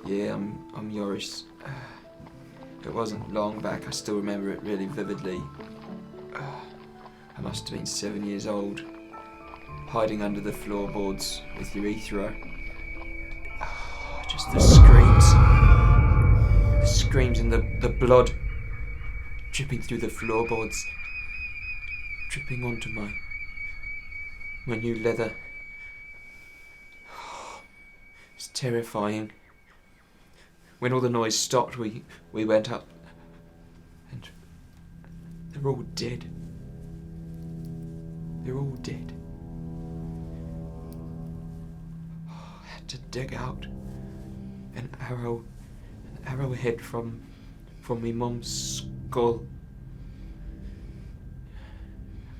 Yeah, I'm Yorris. It wasn't long back. I still remember it really vividly. I must have been 7 years old, hiding under the floorboards with Yorreethra. Just the screams and the blood dripping through the floorboards, dripping onto my new leather. It's terrifying. When all the noise stopped, we went up, and they're all dead. They're all dead. I had to dig out an arrowhead from my mum's skull.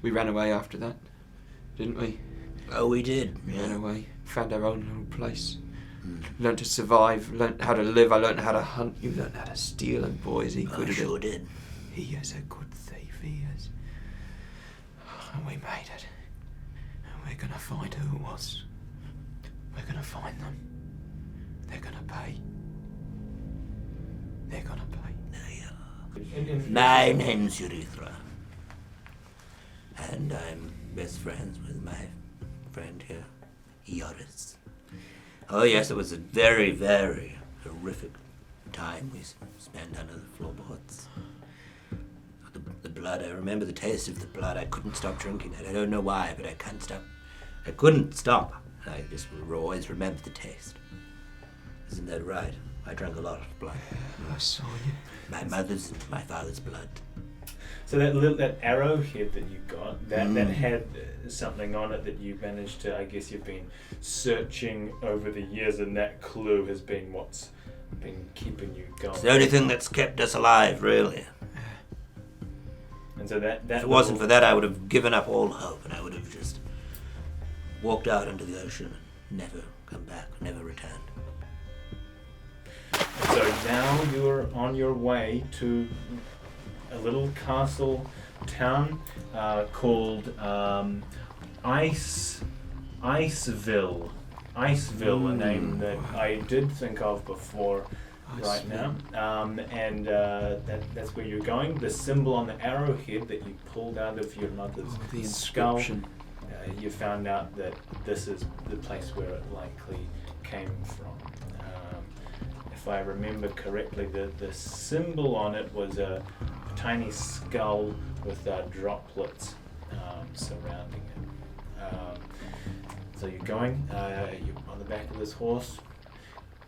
We ran away after that, didn't we? Oh, we did. We ran away, found our own little place. Learned to survive, learned how to live. I learned how to hunt. You learned how to steal, and boys, he could have. Sure did. He is a good thief, he is. And we made it. And we're gonna find who it was. We're gonna find them. They're gonna pay. They're gonna pay. My name's Yorreethra. And I'm best friends with my friend here, Yorris. Oh yes, it was a very, very horrific time we spent under the floorboards. The blood, I remember the taste of the blood. I couldn't stop drinking it. I don't know why, but I couldn't stop. I just always remember the taste. Isn't that right? I drank a lot of blood. I saw you. My mother's and my father's blood. So that arrowhead that you got, that had something on it that you managed to, I guess you've been searching over the years, and that clue has been what's been keeping you going. It's the only thing that's kept us alive, really. And so that if it wasn't for that, I would have given up all hope, and I would have just walked out into the ocean and never come back, never returned. So now you're on your way to a little castle town called Iceville. Iceville, a name that I did think of before right now. That's where you're going. The symbol on the arrowhead that you pulled out of your mother's skull, you found out that this is the place where it likely came from. If I remember correctly, the symbol on it was a tiny skull with droplets surrounding it. So you're going, you're on the back of this horse,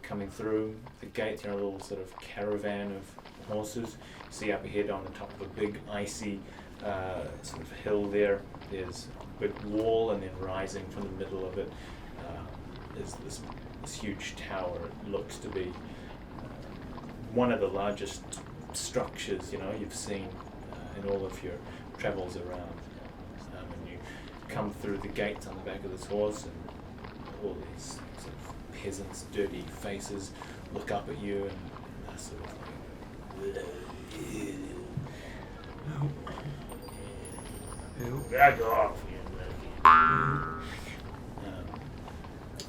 coming through the gate. You're on a little sort of caravan of horses. You see up ahead on the top of a big icy sort of hill there, there's a big wall, and then rising from the middle of it is this huge tower. It looks to be one of the largest structures you've seen in all of your travels around. And you come through the gates on the back of this horse, and all these sort of peasants' dirty faces look up at you, and they're sort of like, back off.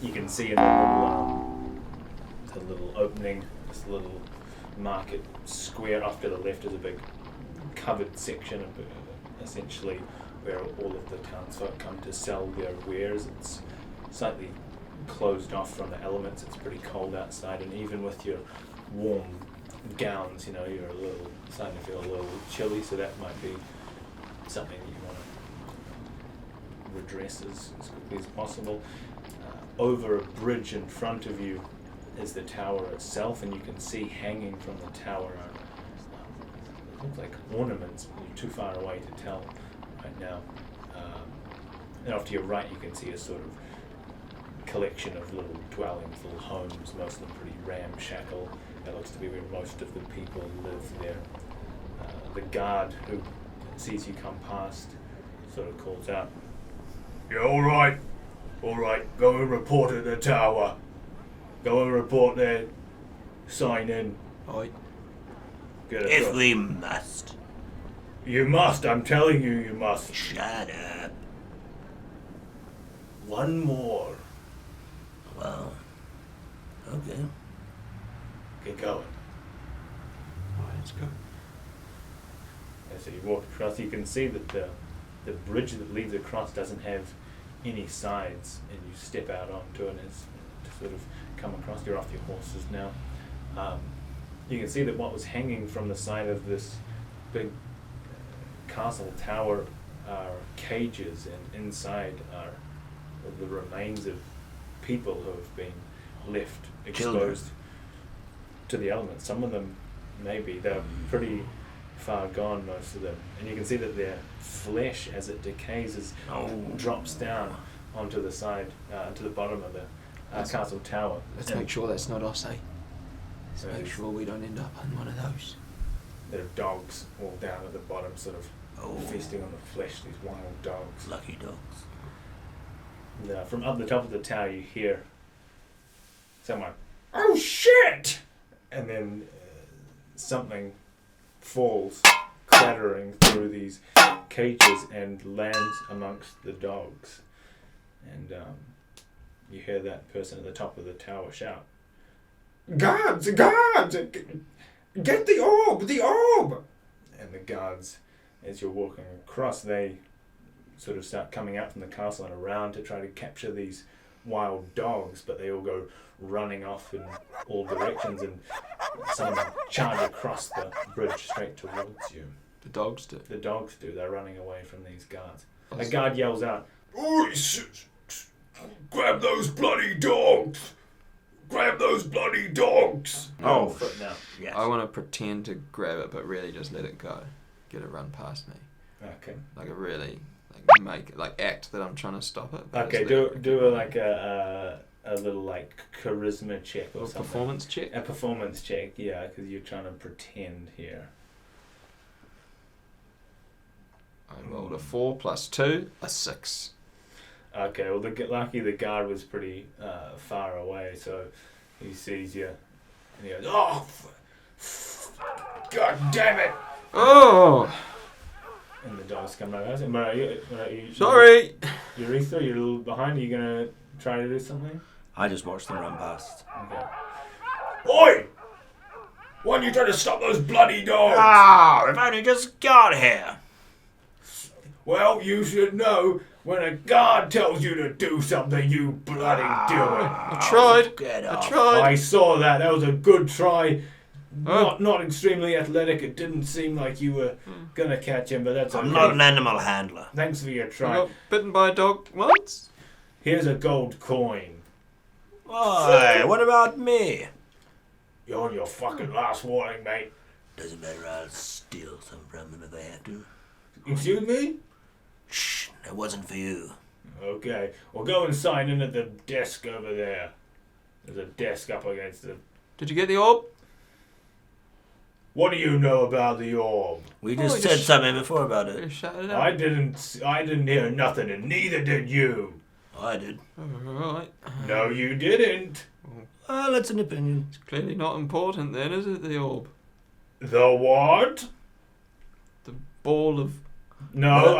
You can see in the little opening, this little market square off to the left is a big covered section of essentially where all of the townsfolk come to sell their wares. It's slightly closed off from the elements. It's pretty cold outside, and even with your warm gowns, you're starting to feel a little chilly, so that might be something that you want to redress as quickly as possible. Over a bridge in front of you is the tower itself, and you can see hanging from the tower are look like ornaments. You're too far away to tell right now. And off to your right you can see a sort of collection of little dwellings, little homes, most of them pretty ramshackle. That looks to be where most of the people live there. The guard who sees you come past sort of calls out, "You're all right, go and report at the tower. Go and report there, sign in." Aye. If we must. You must, I'm telling you, you must. Shut up. One more. Well, okay. Get going. Alright, let's go. And so you walk across, you can see that the bridge that leads across doesn't have any sides, and you step out onto it as to sort of come across. You're off your horses now. You can see that what was hanging from the side of this big castle tower are cages, and inside are the remains of people who have been left exposed to the elements. Some of them, maybe, they're pretty far gone, most of them. And you can see that their flesh, as it decays, drops down onto the side, to the bottom of the castle tower. Let's make sure that's not us, eh? Let's Right. make sure we don't end up on one of those. There are dogs all down at the bottom, sort of feasting on the flesh, these wild dogs. Lucky dogs. And, from up the top of the tower you hear someone, "Oh shit!" And then something falls clattering through these cages and lands amongst the dogs. And you hear that person at the top of the tower shout, "Guards! Guards! Get the orb! The orb!" And the guards, as you're walking across, they sort of start coming out from the castle and around to try to capture these wild dogs, but they all go running off in all directions, and some of them charge across the bridge straight towards you. The dogs do. The dogs do. They're running away from these guards. A That's- guard yells out, "Oi, grab those bloody dogs! Grab those bloody dogs!" Oh, Foot now. Yes. I want to pretend to grab it, but really just let it go. Get it run past me. Okay. Like a really, act that I'm trying to stop it. but Okay. just let it Do a little like charisma check or go. something. Performance check. A performance check, yeah, because you're trying to pretend here. I rolled a 4 plus 2, a 6. Okay, well, lucky the guard was pretty far away, so he sees you and he goes, "Oh, God damn it!" Oh, And the dogs come right out. sorry. Yorreethra, you're a little behind. Are you gonna try to do something? I just watched them run past. Okay. Oi! Why don't you try to stop those bloody dogs? Oh, if I only just got here. Well, you should know when a guard tells you to do something, you bloody do it. I tried. Get I off. tried. I saw that. That was a good try. Oh. Not extremely athletic. It didn't seem like you were gonna catch him, but that's okay. I'm not an animal handler. Thanks for your I try. got bitten by a dog once. Here's a gold coin. Why? What about me? You're on your fucking last warning, mate. Doesn't matter, I'll steal some from them if I have to. Excuse me? Shh, that wasn't for you. Okay. Well, go and sign in at the desk over there. There's a desk up against the... Did you get the orb? What do you know about the orb? We Oh, just you said sh- something before about You it. shut it up. I didn't hear nothing, and neither did you. I did. Alright. No, you didn't. Well, that's an opinion. It's clearly not important then, is it, the orb? The what? The ball of... No,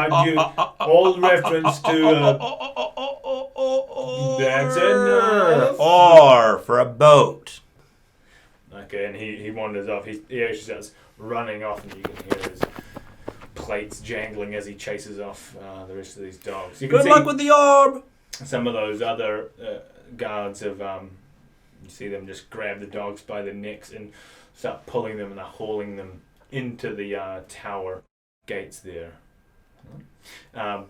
all reference to... That's enough. Or for a boat. Okay, and he wanders off. He actually starts running off, and you can hear his plates jangling as he chases off the rest of these dogs. You can Good see luck with the orb. some of those other guards have... you see them just grab the dogs by the necks and start pulling them, and they're hauling them into the tower gates there. And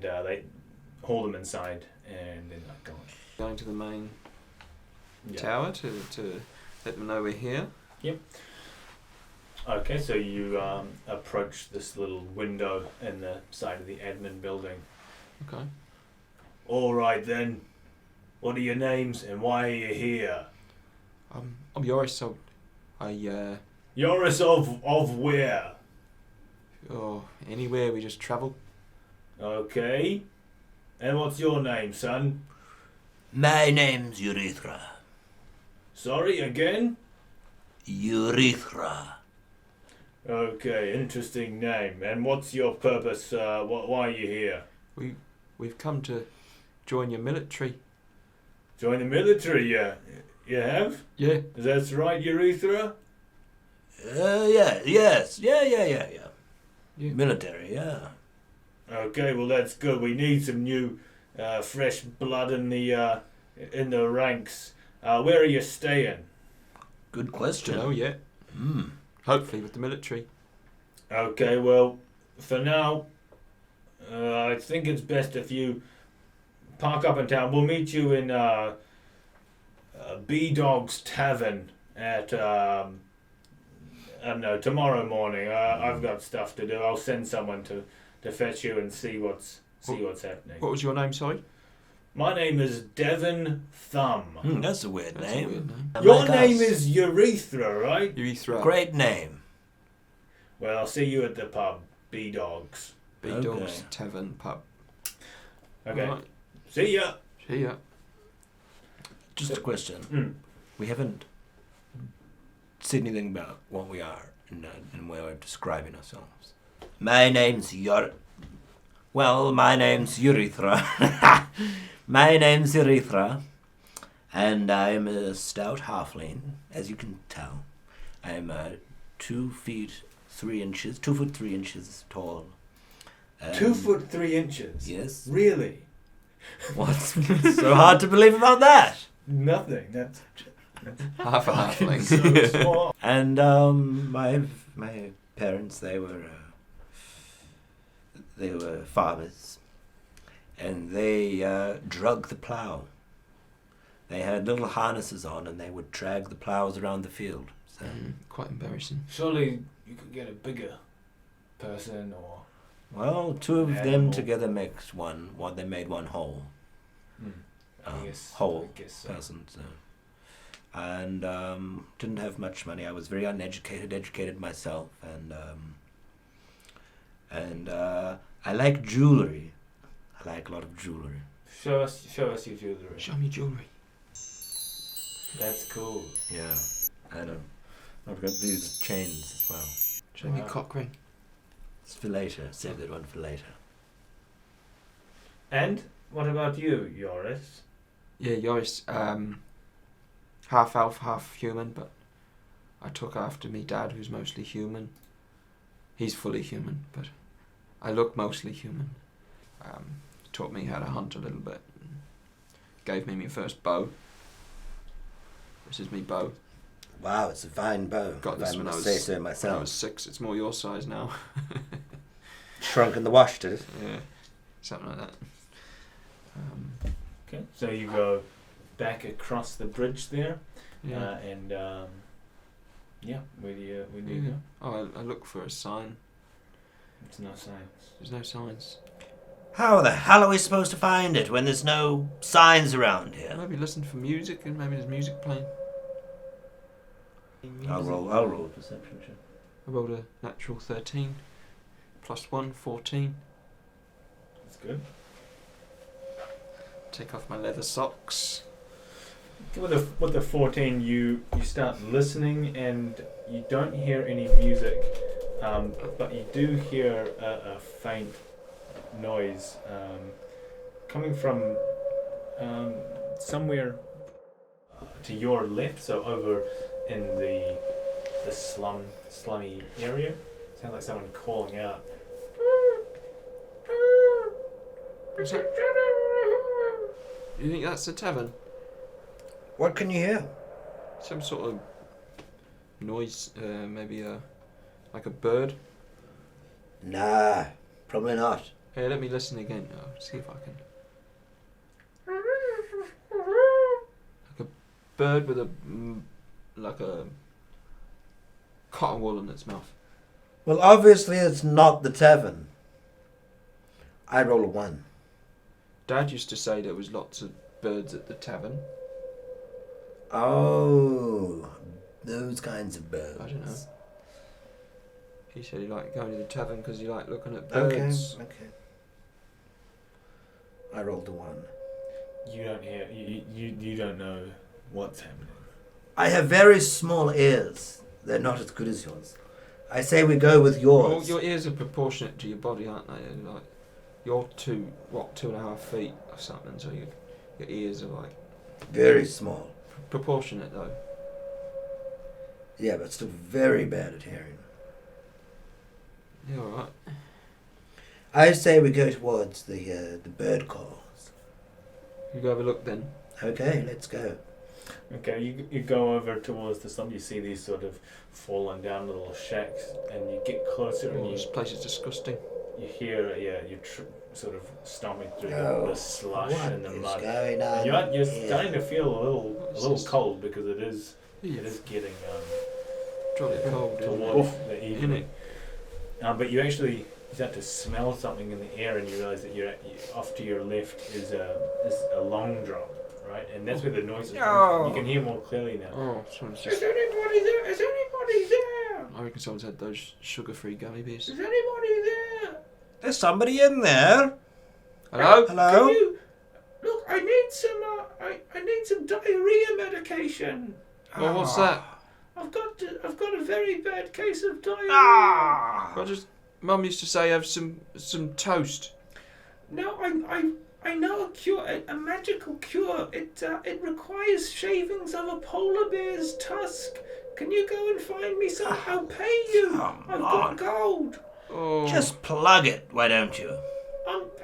they haul them inside, and then they're gone. Going to the main Yeah. tower to let them know we're here. Okay, so you approach this little window in the side of the admin building. Okay. All right then. What are your names and why are you here? I'm Yorris, so I, Yorris of where? anywhere we just travel. Okay. And what's your name, son? My name's Yorreethra. Sorry, again? Yorreethra. Okay, interesting name. And what's your purpose? Why are you here? We've come to join your military. Join the military, You have? Yeah. That's right, Yorreethra? Yes. Yeah. Yeah. Military, yeah. Okay, well that's good. We need some new, fresh blood in the ranks. Where are you staying? Good Don't question. know yet. Hopefully with the military. Okay, well, for now, I think it's best if you park up in town. We'll meet you in B-Dog's Tavern at, I don't know, tomorrow morning. I've got stuff to do. I'll send someone to fetch you and see what's happening. What was your name, sorry? My name is Devon Thumb. That's a weird That's name. a weird name. Your Like name us. is Yorreethra, right? Yorreethra. Great name. Well, I'll see you at the pub, B-Dogs. B-Dogs Okay. Tavern Pub. Okay. Right. See ya. See ya. Just a question. Mm. We haven't said anything about what we are and where we're describing ourselves. My name's Yorreethra. My name's Yorreethra, and I'm a stout halfling, as you can tell. I'm 2 feet 3 inches, 2 foot 3 inches tall. 2 foot 3 inches. Yes. Really? What's so hard to believe about that? Nothing. That's Half a halfling. so small. And my parents, they were farmers, and they drug the plow. They had little harnesses on, and they would drag the plows around the field. So Quite embarrassing. Surely you could get a bigger person or. well, 2 of them Animal. together makes one. They made one whole whole I guess so. person. So. And didn't have much money. I was very uneducated. Educated myself, and I like jewelry. I like a lot of jewelry. Show us your jewelry. Show me jewelry. That's cool. Yeah, I know. I've got these chains as well. Show me Wow. cock ring. It's for later. Save that one for later. And what about you, Yorris? Yeah, Yorris. Half elf, half human, but I took after me dad, who's mostly human. He's fully human, but I look mostly human. Taught me how to hunt a little bit. Gave me my first bow. This is me bow. Wow, it's a fine bow. Got this if I when I must was say so when I myself. was 6. It's more your size now. Shrunk in the wash, did it? Yeah, something like that. Okay. So you go back across the bridge there, Yeah. and yeah, where do you Yeah. go? Oh, I look for a sign. It's no signs. There's no signs. How the hell are we supposed to find it when there's no signs around here? Maybe listen for music, and maybe there's music playing. I'll roll a perception check. I rolled a natural 13. Plus 1, 14. That's good. Take off my leather socks. With the 14, you start listening and you don't hear any music, but you do hear a faint noise coming from somewhere to your left, so over in the slummy area. Sounds like someone calling out. What's that? You think that's the tavern? What can you hear? Some sort of noise, maybe like a bird. Nah, probably not. Hey, let me listen again. See if I can. Like a bird with like a cotton wool in its mouth. Well, obviously it's not the tavern. I roll a 1. Dad used to say there was lots of birds at the tavern. Oh, those kinds of birds. I don't know. He said he liked going to the tavern because he liked looking at Okay, birds. okay. I rolled a 1. You don't hear. You don't know what's happening. I have very small ears. They're not as good as yours. I say we go with Well, yours. your ears are proportionate to your body, aren't they? Like, you're 2.5 feet or something, so your ears are like Very small. proportionate though. Yeah, but still very bad at hearing. Yeah, all right. I say we go towards the bird calls. You go have a look then. Okay, let's go. Okay, you go over towards the slum. You see these sort of fallen down little shacks, and you get closer, and Oh, this place is disgusting. you hear you sort of stomping through Oh, the slush what and the is mud. going on And you're here? starting to feel a What's little this? cold because it is Yeah, getting jolly cold, isn't towards it? the Isn't evening. it? But you actually start to smell something in the air, and you realise that you're off to your left is a long drop, right? And that's where the noise is coming from. You can hear more clearly now. Oh, someone's Is just. anybody there? Is anybody there? I reckon someone's had those sugar-free gummy bears. Is anybody there? There's somebody in there. Hello? Hello? Can you look? I need some diarrhea medication. Oh, what's that? I've got a very bad case of diarrhea. I just. Mum used to say have some toast. No, I know a cure, a magical cure. It requires shavings of a polar bear's tusk. Can you go and find me some? I'll pay you. Come I've on. got gold. Oh. Just plug it, why don't you?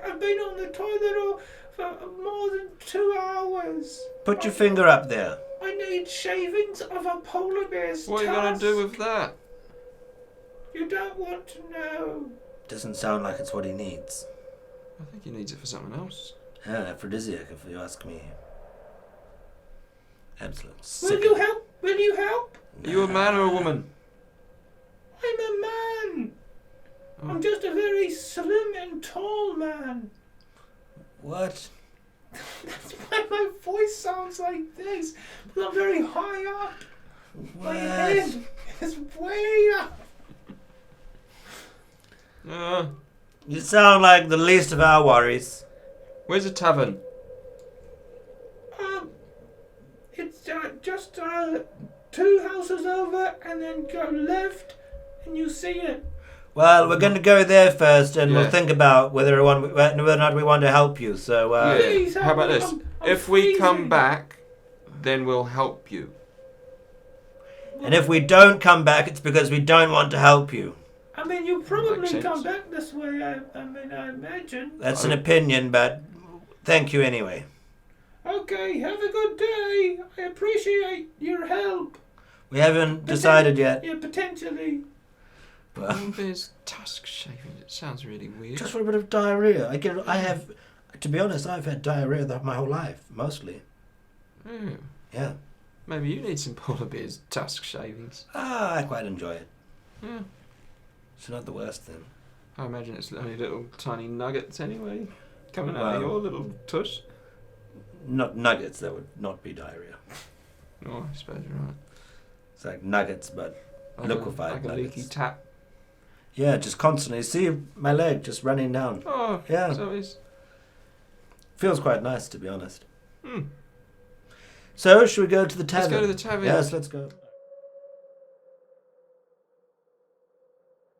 I've been on the toilet for more than 2 hours. Put your finger up there. I need shavings of a polar bear's What are you going to do with that? You don't want to know. Doesn't sound like it's what he needs. I think he needs it for something else. Aphrodisiac, if you ask me. Absolute Will sick. you help? Will you help? Are you a man or a woman? I'm a man. Oh. I'm just a very slim and tall man. What? That's why my voice sounds like this. But I'm very high up. My head is way up. You sound like the least of our worries. Where's the tavern? It's just 2 houses over, and then go left, and you see it. Well, we're going to go there first, and Yeah. we'll think about whether or not we want to help you. So, Yeah. Please, How about this? I'm If we come freezing. back, then we'll help you. and if we don't come back, it's because we don't want to help you. I mean, you probably Makes sense. come back this way. I imagine. That's an opinion, but thank you anyway. Okay, have a good day. I appreciate your help. We haven't decided yet. Yeah, potentially. Well, There's tusk shaving. It sounds really weird. just for a bit of diarrhea. To be honest, I've had diarrhea my whole life, mostly. Hmm. Yeah. Maybe you need some polar bear's tusk shavings. I quite enjoy it. Yeah. It's not the worst thing. I imagine it's only little tiny nuggets anyway, coming out Well- of your little tush. Not nuggets, that would not be diarrhea. Oh, I suppose you're right. It's like nuggets, but Like liquefied like a nuggets. leaky tap. Yeah, just constantly. See my leg just running down. Oh, Yeah. So it's. Feels quite nice, to be honest. Hmm. So, should we go to the tavern? Let's go to the tavern. Yes, let's go.